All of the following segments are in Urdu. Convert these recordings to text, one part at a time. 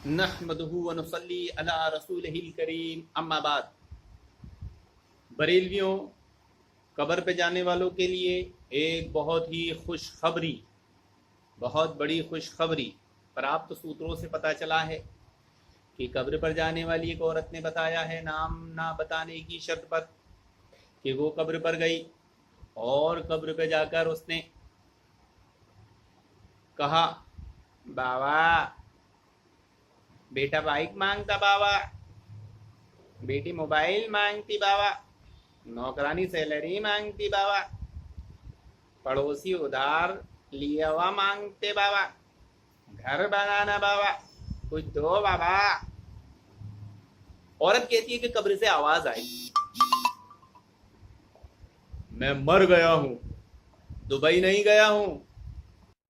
نحمدہ ونصلی علی رسولہ الکریم اما بعد۔ بریلویوں، قبر پہ جانے والوں کے لیے ایک بہت ہی خوشخبری، بہت بڑی خوشخبری پراپت سوتروں سے پتہ چلا ہے کہ قبر پر جانے والی ایک عورت نے بتایا ہے نام نہ بتانے کی شرط پر کہ وہ قبر پر گئی اور قبر پہ جا کر اس نے کہا، بابا بیٹا بائک مانگتا، بابا بیٹی موبائل مانگتی، بابا نوکرانی سیلری مانگتی، بابا پڑوسی ادھار لیا ہوا مانگتے، بابا گھر بنانا، بابا کچھ دو بابا۔ عورت کہتی ہے کہ قبر سے آواز آئی، میں مر گیا ہوں، دبئی نہیں گیا ہوں۔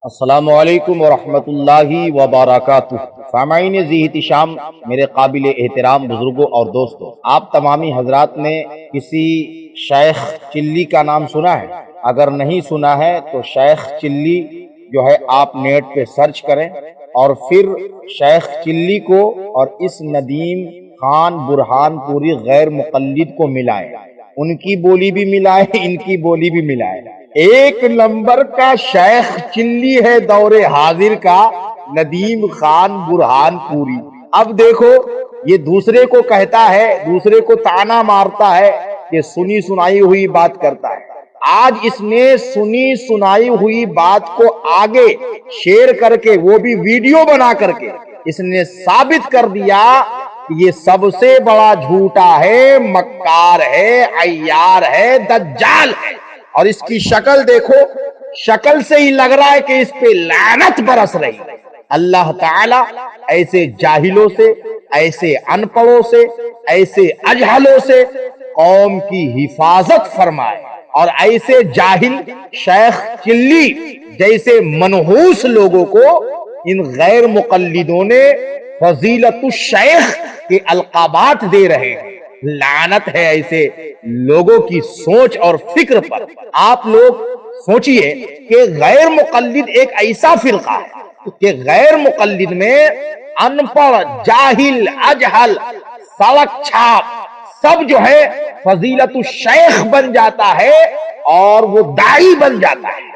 السلام علیکم ورحمۃ اللہ وبرکاتہ۔ سامعین ذی احتشام، میرے قابل احترام بزرگوں اور دوستوں، آپ تمامی حضرات نے کسی شیخ چلی کا نام سنا ہے؟ اگر نہیں سنا ہے تو شیخ چلی جو ہے آپ نیٹ پہ سرچ کریں اور پھر شیخ چلی کو اور اس ندیم خان برہان پوری غیر مقلد کو ملائیں، ان کی بولی بھی ملائیں، ان کی بولی بھی ملائیں۔ ایک نمبر کا شیخ چلی ہے دور حاضر کا ندیم خان برہان پوری۔ اب دیکھو، یہ دوسرے کو کہتا ہے، دوسرے کو طعنہ مارتا ہے کہ سنی سنائی ہوئی بات کرتا ہے۔ آج اس نے سنی سنائی ہوئی بات کو آگے شیئر کر کے، وہ بھی ویڈیو بنا کر کے، اس نے ثابت کر دیا کہ یہ سب سے بڑا جھوٹا ہے، مکار ہے، عیار ہے، دجال ہے۔ اور اس کی شکل دیکھو، شکل سے ہی لگ رہا ہے کہ اس پہ لعنت برس رہی۔ اللہ تعالی ایسے جاہلوں سے، ایسے ان پڑھوں سے، ایسے اجہلوں سے قوم کی حفاظت فرمائے، اور ایسے جاہل شیخ چلی جیسے منحوس لوگوں کو ان غیر مقلدوں نے فضیلت الشیخ کے القابات دے رہے ہیں۔ لعنت ہے ایسے لوگوں کی سوچ اور فکر پر۔ آپ لوگ سوچئے کہ غیر مقلد ایک ایسا فرقہ ہے کہ غیر مقلد میں ان پڑھ، جاہل، اجہل، سڑک چھاپ سب جو ہے فضیلت الشیخ بن جاتا ہے اور وہ داعی بن جاتا ہے۔